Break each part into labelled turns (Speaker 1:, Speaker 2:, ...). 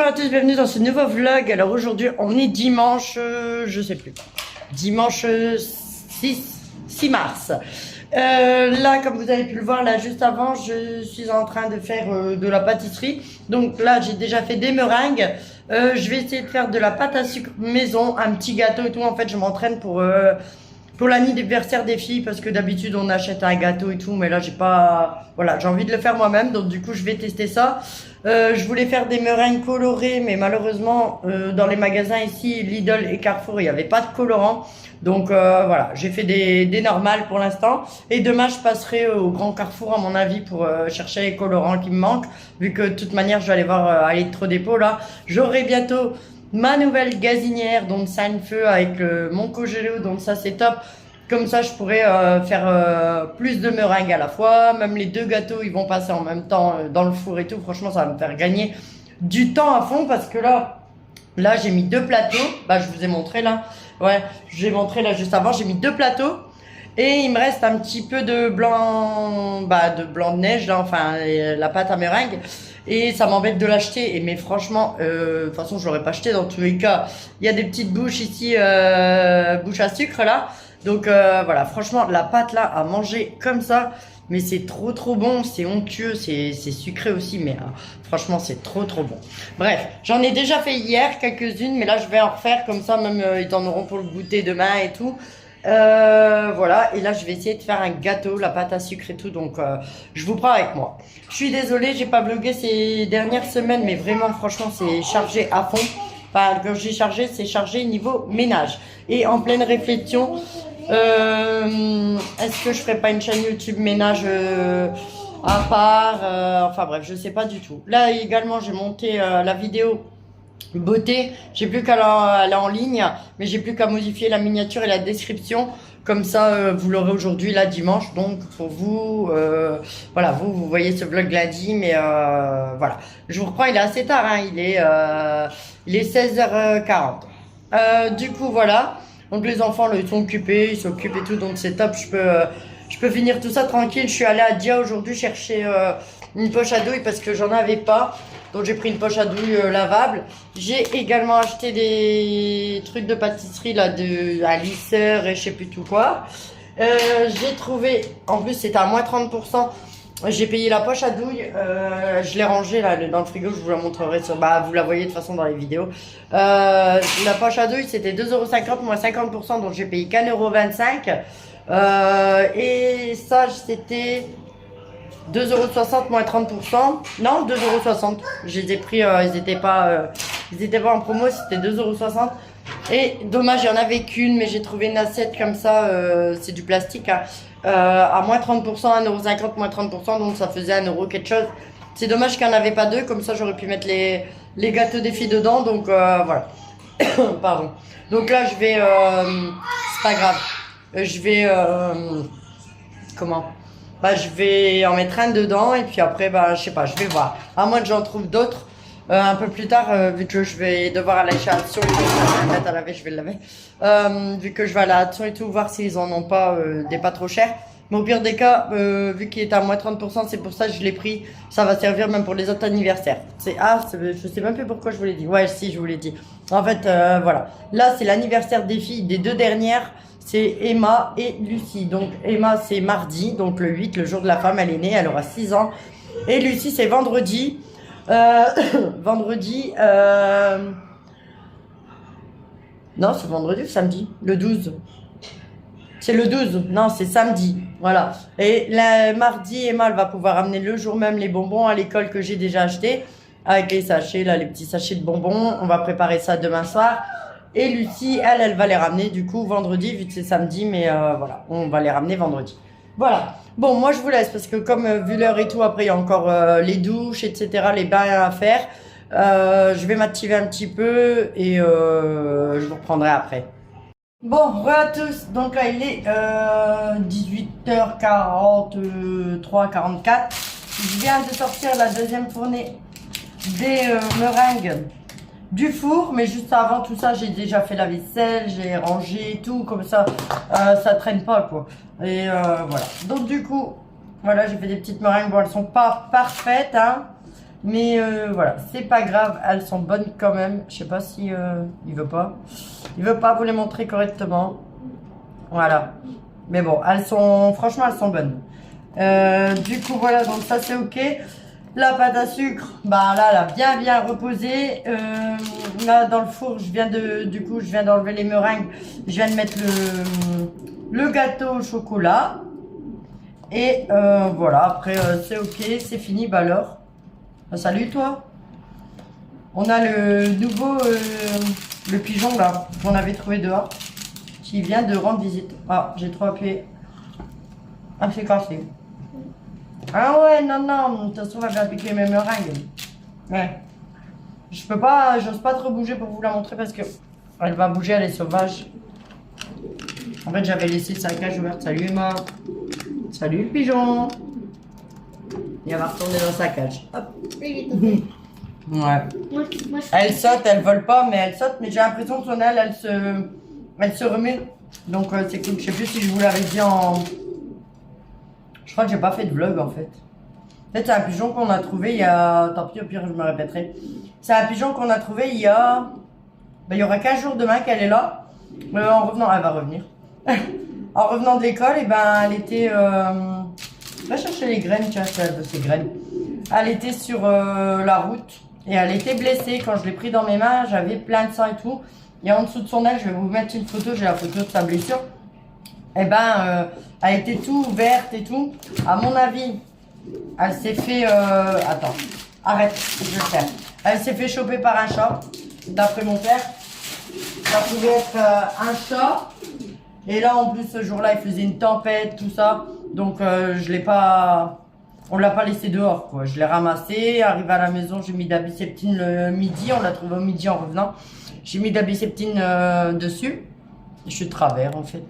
Speaker 1: Bonjour à tous, bienvenue dans ce nouveau vlog. Alors aujourd'hui on est dimanche, je sais plus, dimanche 6 mars. Là comme vous avez pu le voir là juste avant, je suis en train de faire de la pâtisserie. Donc là j'ai déjà fait des meringues. Je vais essayer de faire de la pâte à sucre maison, un petit gâteau et tout. En fait je m'entraîne pour l'anniversaire des filles parce que d'habitude on achète un gâteau et tout, mais là j'ai pas, voilà, j'ai envie de le faire moi-même, donc du coup je vais tester ça. Je voulais faire des meringues colorées, mais malheureusement dans les magasins ici Lidl et Carrefour il n'y avait pas de colorant, donc voilà, j'ai fait des normales pour l'instant, et demain je passerai au grand Carrefour à mon avis pour chercher les colorants qui me manquent, vu que de toute manière je vais aller voir à l'électrodépôt là. J'aurai bientôt ma nouvelle gazinière, donc ça a un feu avec mon congélo, donc ça c'est top. Comme ça je pourrais faire plus de meringues à la fois. Même les deux gâteaux ils vont passer en même temps dans le four et tout. Franchement ça va me faire gagner du temps à fond, parce que là j'ai mis deux plateaux. Bah je vous ai montré là. Ouais, j'ai montré là juste avant, j'ai mis deux plateaux. Et il me reste un petit peu de blanc, de neige là, enfin la pâte à meringue. Et ça m'embête de l'acheter. Mais franchement, de toute façon, je l'aurais pas acheté dans tous les cas. Il y a des petites bouches ici, bouches à sucre là. Donc voilà, franchement, la pâte là à manger comme ça, mais c'est trop bon, c'est onctueux, c'est sucré aussi, mais franchement c'est trop bon. Bref, j'en ai déjà fait hier quelques-unes, mais là je vais en refaire comme ça, même ils en auront pour le goûter demain et tout. Voilà, et là je vais essayer de faire un gâteau, la pâte à sucre et tout, donc je vous prends avec moi. Je suis désolée, j'ai pas vlogué ces dernières semaines, mais vraiment franchement c'est chargé à fond. Enfin, quand j'ai chargé, c'est chargé niveau ménage. Et en pleine réflexion, est-ce que je ferais pas une chaîne YouTube ménage à part, enfin bref, je sais pas du tout. Là également j'ai monté la vidéo beauté, j'ai plus qu'à aller en ligne, mais j'ai plus qu'à modifier la miniature et la description, comme ça vous l'aurez aujourd'hui là dimanche. Donc pour vous voilà, vous voyez ce vlog lundi, mais voilà, je vous reprends, il est assez tard hein, il est 16h40. Du coup voilà, donc les enfants là, ils sont occupés, ils s'occupent et tout, donc c'est top, je peux finir tout ça tranquille. Je suis allée à Dia aujourd'hui chercher une poche à douille parce que j'en avais pas. Donc j'ai pris une poche à douille lavable. J'ai également acheté des trucs de pâtisserie là, un lisseur et je sais plus tout quoi. J'ai trouvé, en plus c'était à moins 30%. J'ai payé la poche à douille, je l'ai rangée là dans le frigo, je vous la montrerai sur, vous la voyez de toute façon dans les vidéos. La poche à douille c'était 2,50 € moins 50%, donc j'ai payé qu'1,25 €. Et ça c'était 2,60 € moins 30%. Non, 2,60 €. Je les ai pris, ils étaient pas en promo, c'était 2,60 €. Et dommage, il y en avait qu'une, mais j'ai trouvé une assiette comme ça, c'est du plastique, hein, à moins 30%, 1,50 € moins 30%, donc ça faisait 1 € quelque chose. C'est dommage qu'il n'y en avait pas deux, comme ça j'aurais pu mettre les gâteaux des filles dedans, donc voilà. Pardon. Donc là je vais, c'est pas grave, je vais, comment? Je vais en mettre un dedans et puis après, je sais pas, je vais voir. À moins que j'en trouve d'autres un peu plus tard, vu que je vais devoir aller chez Action et tout, je vais mettre à laver, je vais le laver. Vu que je vais aller à Action et tout, voir s'ils en ont pas des pas trop chers. Mais au pire des cas, vu qu'il est à moins 30%, c'est pour ça que je l'ai pris. Ça va servir même pour les autres anniversaires. Je sais même plus pourquoi je vous l'ai dit. Ouais, si, je vous l'ai dit. En fait, voilà. Là, c'est l'anniversaire des filles, des deux dernières. C'est Emma et Lucie. Donc Emma c'est mardi, donc le 8, le jour de la femme, elle est née, elle aura 6 ans. Et Lucie c'est vendredi. Vendredi. Non, c'est vendredi ou samedi? Le 12. C'est le 12. Non, c'est samedi. Voilà. Et mardi, Emma elle va pouvoir amener le jour même les bonbons à l'école que j'ai déjà acheté. Avec les sachets, là, les petits sachets de bonbons. On va préparer ça demain soir. Et Lucie, elle va les ramener du coup vendredi, vu que c'est samedi, mais voilà, on va les ramener vendredi. Voilà. Bon, moi je vous laisse parce que comme vu l'heure et tout, après il y a encore les douches, etc., les bains à faire. Je vais m'activer un petit peu et je vous reprendrai après. Bon, voilà à tous. Donc là, il est 18h43-44. Je viens de sortir la deuxième fournée des meringues du four, mais juste avant tout ça j'ai déjà fait la vaisselle, j'ai rangé tout comme ça, ça traîne pas quoi. Et voilà, donc du coup voilà, j'ai fait des petites meringues. Bon, elles sont pas parfaites hein, Mais voilà, c'est pas grave, elles sont bonnes quand même. Je sais pas si il veut pas. Il veut pas vous les montrer correctement. Voilà. Mais bon, franchement, elles sont bonnes. Du coup, voilà, donc ça c'est ok. La pâte à sucre, bah là, elle a bien reposé. Là, dans le four, je viens d'enlever les meringues. Je viens de mettre le gâteau au chocolat. Et voilà, après, c'est ok, c'est fini. Bah alors, salut toi. On a le nouveau, le pigeon là, qu'on avait trouvé dehors, qui vient de rendre visite. Ah, j'ai trop appuyé. Ah, c'est cassé. Ah ouais, non, de toute façon, on va appliquer mes meringues. Ouais. J'ose pas trop bouger pour vous la montrer parce que elle va bouger, elle est sauvage. En fait, j'avais laissé sa cage ouverte. Salut Emma. Salut le pigeon. Et elle va retourner dans sa cage. Hop. Ouais. Elle saute, elle vole pas, mais elle saute. Mais j'ai l'impression que son aile, elle se remet. Donc c'est cool. Je sais plus si je vous l'avais dit en... Je crois que j'ai pas fait de vlog en fait. Peut-être c'est un pigeon qu'on a trouvé il y a... Tant pis, au pire je me répéterai. C'est un pigeon qu'on a trouvé il y a... il y aura 15 jours demain qu'elle est là. En revenant, elle va revenir. En revenant de l'école, et ben elle était... Va chercher les graines, tiens, elle veut ses graines. Elle était sur la route et elle était blessée. Quand je l'ai pris dans mes mains, j'avais plein de sang et tout. Et en dessous de son aile, je vais vous mettre une photo, j'ai la photo de sa blessure. Et ben, elle était tout verte et tout. À mon avis, elle s'est fait... Attends, arrête, je vais le faire. Elle s'est fait choper par un chat, d'après mon père. Ça pouvait être un chat. Et là, en plus, ce jour-là, il faisait une tempête, tout ça. Donc, je l'ai pas... On l'a pas laissé dehors, quoi. Je l'ai ramassé, arrivé à la maison, j'ai mis de la biseptine le midi. On l'a trouvé au midi en revenant. J'ai mis de la biseptine dessus. Je suis de travers, en fait.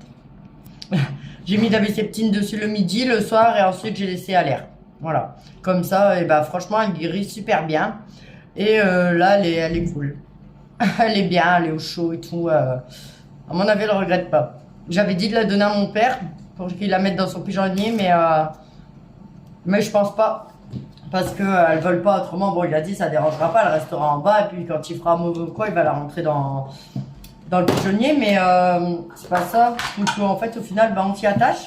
Speaker 1: J'ai mis de la biseptine dessus le midi, le soir, et ensuite, j'ai laissé à l'air. Voilà. Comme ça, et bah, franchement, elle guérit super bien. Et là, elle est cool. Elle est bien, elle est au chaud et tout. À mon avis, elle ne regrette pas. J'avais dit de la donner à mon père pour qu'il la mette dans son pigeonnier, mais je pense pas. Parce qu'elle ne vole pas autrement. Bon, il a dit ça ne dérangera pas, elle restera en bas. Et puis quand il fera mauvais ou quoi, il va la rentrer dans le pigeonnier. Mais c'est pas ça. Donc en fait, au final, on s'y attache.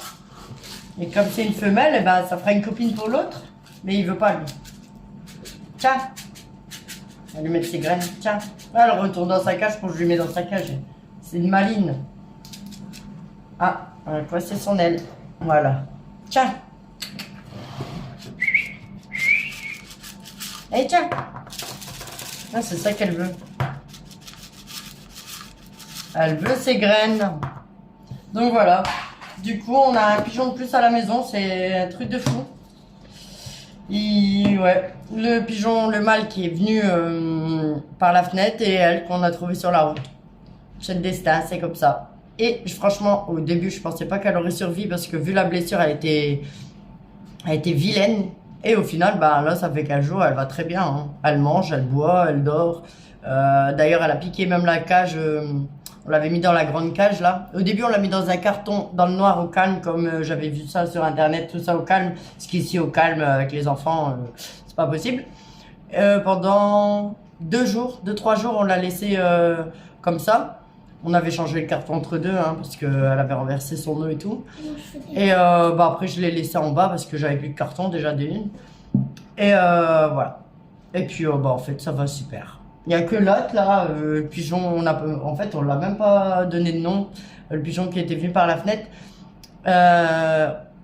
Speaker 1: Et comme c'est une femelle, et ça fera une copine pour l'autre. Mais il veut pas, lui. Tiens. On va lui mettre ses graines. Tiens. Là, elle retourne dans sa cage pour que je lui mette dans sa cage. C'est une maline. Ah, on a coincé son aile. Voilà. Tiens. Allez, tiens. Ah, c'est ça qu'elle veut. Elle veut ses graines. Donc voilà. Du coup, on a un pigeon de plus à la maison. C'est un truc de fou. Ouais. Le pigeon, le mâle qui est venu par la fenêtre et elle qu'on a trouvé sur la route. C'est le destin, c'est comme ça. Et franchement, au début, je pensais pas qu'elle aurait survécu parce que vu la blessure, elle était vilaine. Et au final, là, ça fait 15 jours, elle va très bien. Hein. Elle mange, elle boit, elle dort. D'ailleurs, elle a piqué même la cage. On l'avait mis dans la grande cage, là. Au début, on l'a mis dans un carton, dans le noir, au calme, comme j'avais vu ça sur Internet, tout ça au calme. Ce qu'ici, au calme, avec les enfants, c'est pas possible. Pendant 3 jours, on l'a laissé comme ça. On avait changé le carton entre deux, hein, parce qu'elle avait renversé son eau et tout. Et après, je l'ai laissé en bas parce que j'avais plus de carton, déjà d'une. Et voilà. Et puis, en fait, ça va super. Il n'y a que l'autre, là, le pigeon, en fait, on ne l'a même pas donné de nom. Le pigeon qui était venu par la fenêtre.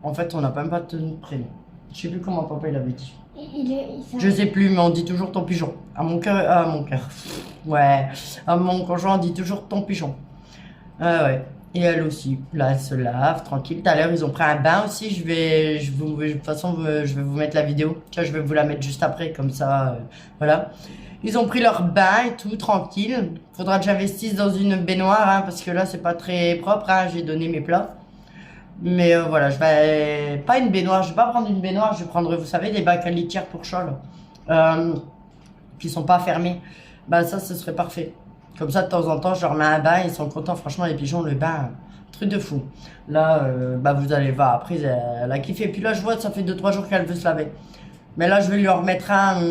Speaker 1: En fait, on n'a même pas de prénom. Je sais plus comment papa il avait dit. Je sais plus, mais on dit toujours ton pigeon. À mon cœur. Ouais. À mon conjoint, on dit toujours ton pigeon. Ouais. Et elle aussi. Là, elle se lave, tranquille. Tout à l'heure, ils ont pris un bain aussi. De toute façon, je vais vous mettre la vidéo. Tiens, je vais vous la mettre juste après, comme ça. Voilà. Ils ont pris leur bain et tout, tranquille. Faudra que j'investisse dans une baignoire, hein, parce que là, c'est pas très propre. Hein. J'ai donné mes plats. Mais voilà, je vais pas une baignoire, je vais pas prendre une baignoire, je vais prendre, vous savez, des bacs à litière pour chat, qui sont pas fermés. Ça, ce serait parfait. Comme ça, de temps en temps, je leur mets un bain, ils sont contents. Franchement, les pigeons, le bain, truc de fou. Là, vous allez voir, après, elle a kiffé. Puis là, je vois, ça fait 2-3 jours qu'elle veut se laver. Mais là, je vais lui en remettre un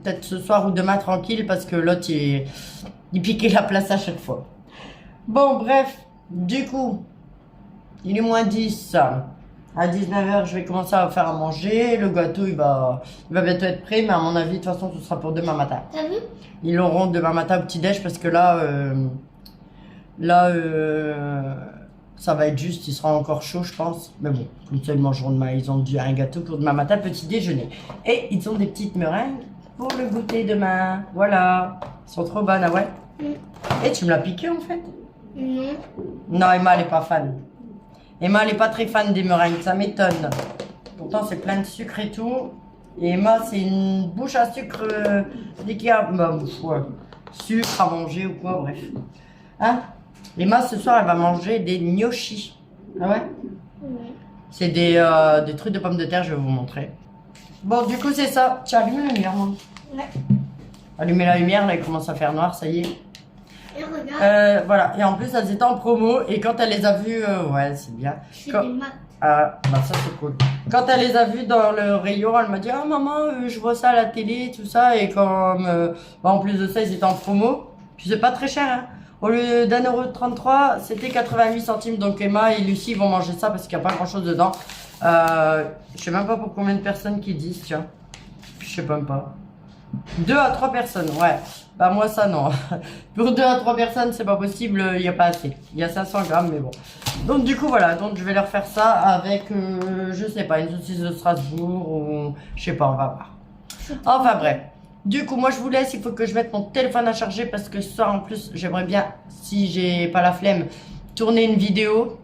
Speaker 1: peut-être ce soir ou demain tranquille parce que l'autre, il piquait la place à chaque fois. Bon, bref, du coup, il est -10. À 19h, je vais commencer à faire à manger. Le gâteau, il va bientôt être prêt, mais à mon avis, de toute façon, ce sera pour demain matin.
Speaker 2: T'as vu?
Speaker 1: Ils l'auront demain matin au petit-déj parce que ça va être juste, il sera encore chaud, je pense. Mais bon, comme ça, ils mangeront demain. Ils ont dû un gâteau pour demain matin, petit déjeuner. Et ils ont des petites meringues pour le goûter demain. Voilà. Ils sont trop bonnes, ah ouais? Et tu me l'as piqué en fait?
Speaker 2: Non.
Speaker 1: Non, Emma, elle est pas fan. Emma, elle est pas très fan des meringues, ça m'étonne. Pourtant, c'est plein de sucre et tout. Et Emma, c'est une bouche à sucre dès qu'il y a ouais, sucre à manger ou quoi, bref. Hein? Emma, ce soir, elle va manger des gnocchis. Ah ouais?
Speaker 2: Ouais.
Speaker 1: C'est des trucs de pommes de terre, je vais vous montrer. Bon, du coup, c'est ça. Tu as allumé la lumière, moi?
Speaker 2: Ouais.
Speaker 1: Allumez la lumière, là, il commence à faire noir, ça y est.
Speaker 2: Et regarde.
Speaker 1: Voilà. Et en plus, elles étaient en promo. Et quand elle les a vues, ouais, c'est bien.
Speaker 2: Je fais
Speaker 1: Quand-
Speaker 2: des maths.
Speaker 1: Ah, bah ça c'est cool. Quand elle les a vus dans le rayon, elle m'a dit ah maman, je vois ça à la télé, tout ça. Et comme en plus de ça, ils étaient en promo. Puis c'est pas très cher, hein. Au lieu d'1,33 €, c'était 88 centimes. Donc Emma et Lucie vont manger ça parce qu'il n'y a pas grand chose dedans. Je sais même pas pour combien de personnes qui disent, tiens. Je sais même pas. 2 à 3 personnes, ouais. Bah moi ça non. Pour 2 à 3 personnes, c'est pas possible, il n'y a pas assez. Il y a 500 grammes, mais bon. Donc du coup voilà, donc je vais leur faire ça avec, je sais pas, une saucisse de Strasbourg ou je sais pas, on va voir. Enfin bref. Du coup moi je vous laisse, il faut que je mette mon téléphone à charger parce que ce soir en plus j'aimerais bien, si j'ai pas la flemme, tourner une vidéo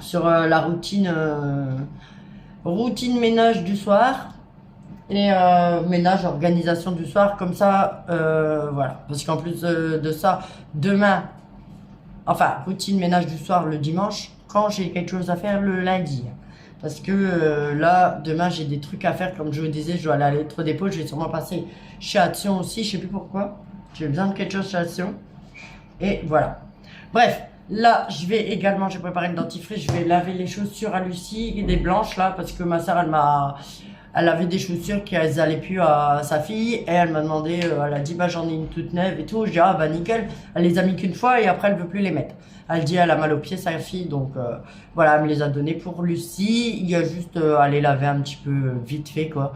Speaker 1: sur la routine ménage du soir. Et ménage, organisation du soir, comme ça, voilà. Parce qu'en plus de ça, demain, enfin, routine ménage du soir le dimanche, quand j'ai quelque chose à faire le lundi. Parce que là, demain, j'ai des trucs à faire, comme je vous disais, je dois aller à l'électrodépôt, je vais sûrement passer chez Action aussi, je sais plus pourquoi. J'ai besoin de quelque chose chez Action. Et voilà. Bref, là, j'ai préparé le dentifrice, je vais laver les chaussures à Lucie, et des blanches là, parce que ma soeur, elle avait des chaussures qui elles allaient plus à sa fille et elle m'a demandé, elle a dit bah j'en ai une toute neuve et tout. Je dis ah bah nickel, elle les a mis qu'une fois et après elle veut plus les mettre. Elle dit elle a mal aux pieds sa fille donc voilà elle me les a données pour Lucie. Il y a juste à les laver un petit peu vite fait quoi.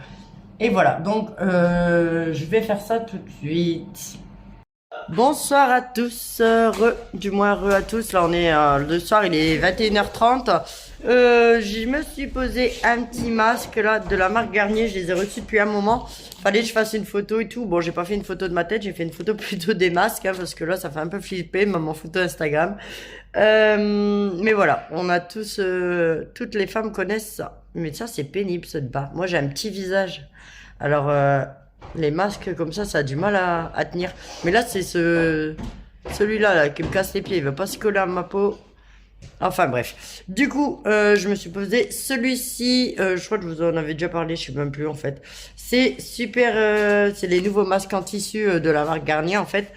Speaker 1: Et voilà donc je vais faire ça tout de suite. Bonsoir à tous, du moins à tous, là on est le soir, il est 21h30. Je me suis posé un petit masque là de la marque Garnier, je les ai reçus depuis un moment. Fallait que je fasse une photo et tout. Bon, j'ai pas fait une photo de ma tête, j'ai fait une photo plutôt des masques, hein, parce que là ça fait un peu flipper, même en photo Instagram. Mais voilà, on a tous, toutes les femmes connaissent ça. Mais ça c'est pénible ce bas. Moi j'ai un petit visage. Alors les masques comme ça a du mal à tenir. Mais là c'est celui-là là, qui me casse les pieds, il veut pas se coller à ma peau. Enfin bref, du coup je me suis posé celui-ci, je crois que je vous en avais déjà parlé, je sais même plus en fait. C'est super, c'est les nouveaux masques en tissu de la marque Garnier en fait.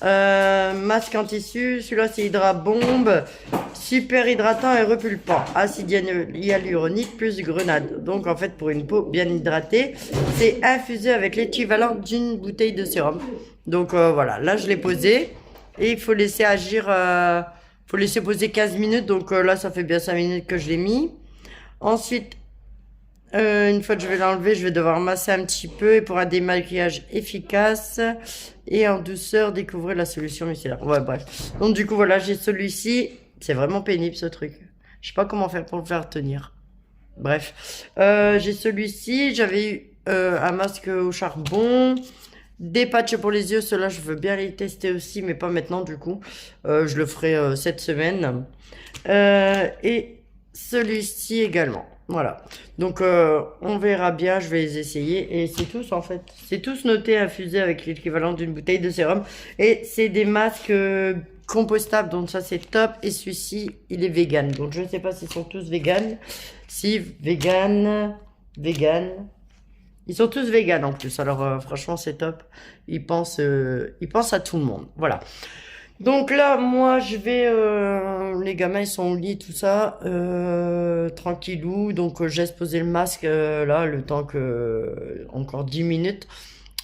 Speaker 1: Masque en tissu, celui-là c'est Hydra Bombe, super hydratant et repulpant, acide hyaluronique plus grenade. Donc en fait pour une peau bien hydratée, c'est infusé avec l'équivalent d'une bouteille de sérum. Donc voilà, là je l'ai posé et il faut laisser agir... faut laisser poser 15 minutes, donc là ça fait bien 5 minutes que je l'ai mis. Ensuite, une fois que je vais l'enlever, je vais devoir masser un petit peu et pour un démaquillage efficace et en douceur, découvrir la solution micellaire. Ouais, bref. Donc du coup, voilà, j'ai celui-ci. C'est vraiment pénible ce truc. Je sais pas comment faire pour le faire tenir. Bref. J'ai celui-ci. J'avais eu un masque au charbon. Des patchs pour les yeux, ceux-là je veux bien les tester aussi, mais pas maintenant du coup. Je le ferai cette semaine. Et celui-ci également. Voilà. Donc on verra bien, je vais les essayer. Et c'est tous en fait. C'est tous noté infusé avec l'équivalent d'une bouteille de sérum. Et c'est des masques compostables, donc ça c'est top. Et celui-ci, il est vegan. Donc je ne sais pas s'ils sont tous vegan. Si, vegan. Ils sont tous véganes en plus, alors franchement c'est top. Ils pensent à tout le monde. Voilà. Donc là, moi, je vais... les gamins, ils sont au lit, tout ça. Tranquillou. Donc, je laisse poser le masque, là, le temps que... encore 10 minutes.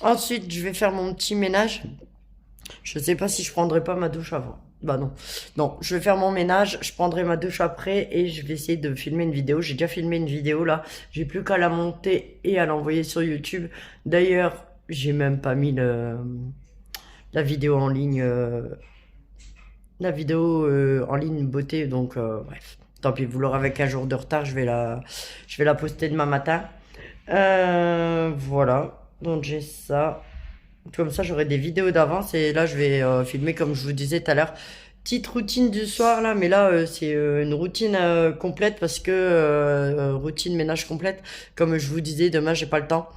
Speaker 1: Ensuite, je vais faire mon petit ménage. Je sais pas si je prendrai pas ma douche avant. Bah non. Non, je vais faire mon ménage, je prendrai ma douche après et je vais essayer de filmer une vidéo. J'ai déjà filmé une vidéo là. J'ai plus qu'à la monter et à l'envoyer sur YouTube. D'ailleurs, j'ai même pas mis la vidéo en ligne. La vidéo en ligne beauté. Donc, bref. Tant pis, vous l'aurez avec un jour de retard. Je vais la poster demain matin. Voilà. Donc, j'ai ça. Comme ça, j'aurai des vidéos d'avance et là, je vais filmer, comme je vous disais tout à l'heure, petite routine du soir là. Mais là, c'est une routine complète parce que routine ménage complète. Comme je vous disais, demain, j'ai pas le temps.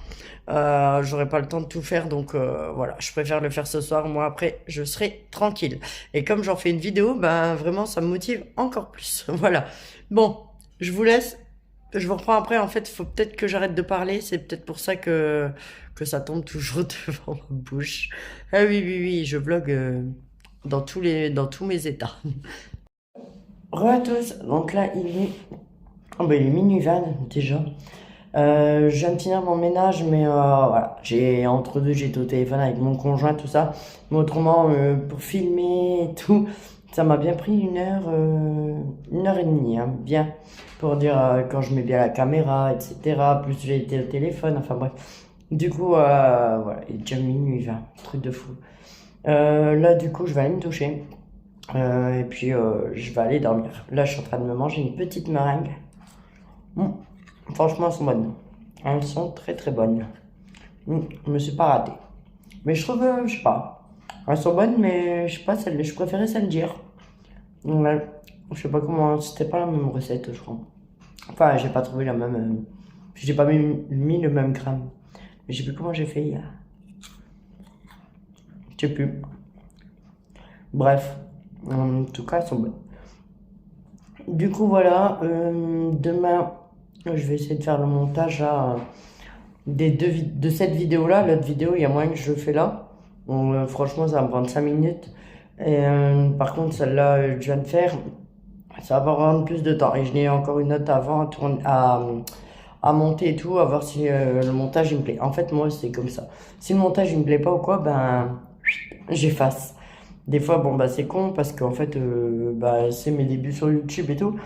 Speaker 1: J'aurai pas le temps de tout faire, donc voilà, je préfère le faire ce soir. Moi, après, je serai tranquille. Et comme j'en fais une vidéo, ben vraiment, ça me motive encore plus. Voilà. Bon, je vous laisse. Je vous reprends après. En fait, il faut peut-être que j'arrête de parler. C'est peut-être pour ça que ça tombe toujours devant ma bouche. Ah oui, oui, oui, je vlog dans tous mes états. Re à tous. Donc là, oh, ben, il est minuit 20 déjà. Je viens de finir mon ménage, mais voilà, entre deux, j'étais au téléphone avec mon conjoint, tout ça. Mais autrement, pour filmer et tout, ça m'a bien pris 1 heure et demie, hein, bien, pour dire quand je mets bien la caméra, etc. Plus j'ai été au téléphone, enfin bref. Du coup, voilà, il est déjà minuit 20, truc de fou. Là, du coup, je vais aller me doucher. Et puis, je vais aller dormir. Là, je suis en train de me manger une petite meringue. Mm. Franchement, elles sont bonnes. Elles sont très très bonnes. Je me suis pas ratée. Mais je trouve, je sais pas. Elles sont bonnes, mais je sais pas, je préférais celle d'hier. Ouais. Je sais pas comment, c'était pas la même recette, je crois. Enfin, j'ai pas trouvé la même. J'ai pas mis le même gramme. Mais je sais plus comment j'ai fait hier. Je sais plus. Bref. En tout cas, elles sont bonnes. Du coup, voilà. Demain, je vais essayer de faire le montage là, de cette vidéo-là. L'autre vidéo, il y a moyen que je le fais là. Bon, franchement, ça va me prendre 5 minutes. Et par contre, celle-là, je viens de faire, ça va prendre plus de temps. Et je n'ai encore une autre avant à monter et tout, à voir si le montage il me plaît. En fait, moi, c'est comme ça. Si le montage il me plaît pas ou quoi, ben, j'efface. Des fois, bon, bah, c'est con parce qu'en fait, bah, c'est mes débuts sur YouTube et tout.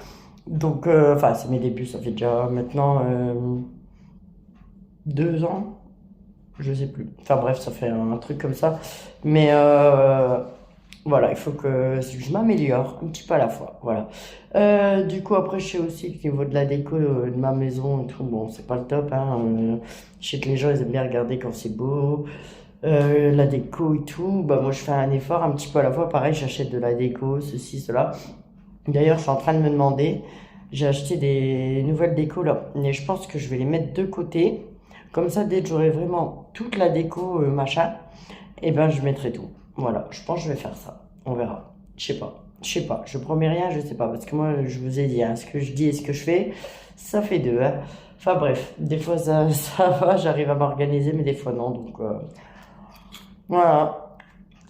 Speaker 1: Donc, enfin, c'est mes débuts, ça fait déjà maintenant 2 ans, je sais plus. Enfin bref, ça fait un truc comme ça. Mais voilà, il faut que je m'améliore un petit peu à la fois. Voilà. Du coup, après, je sais aussi qu'au niveau de la déco de ma maison et tout, bon, c'est pas le top, hein. Je sais que les gens, ils aiment bien regarder quand c'est beau. La déco et tout, bah moi je fais un effort un petit peu à la fois. Pareil, j'achète de la déco, ceci, cela. D'ailleurs, je suis en train de me demander, j'ai acheté des nouvelles décos là, mais je pense que je vais les mettre de côté. Comme ça, dès que j'aurai vraiment toute la déco, machin, et ben je mettrai tout. Voilà, je pense que je vais faire ça. On verra. Je sais pas. Je sais pas. Je promets rien, je sais pas. Parce que moi, je vous ai dit, hein, ce que je dis et ce que je fais, ça fait deux, hein. Enfin bref, des fois ça, ça va, j'arrive à m'organiser, mais des fois non. Donc voilà.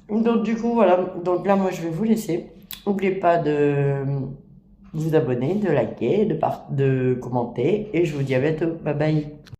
Speaker 1: Donc du coup, voilà. Donc là, moi, je vais vous laisser. N'oubliez pas de vous abonner, de liker, de commenter. Et je vous dis à bientôt. Bye bye.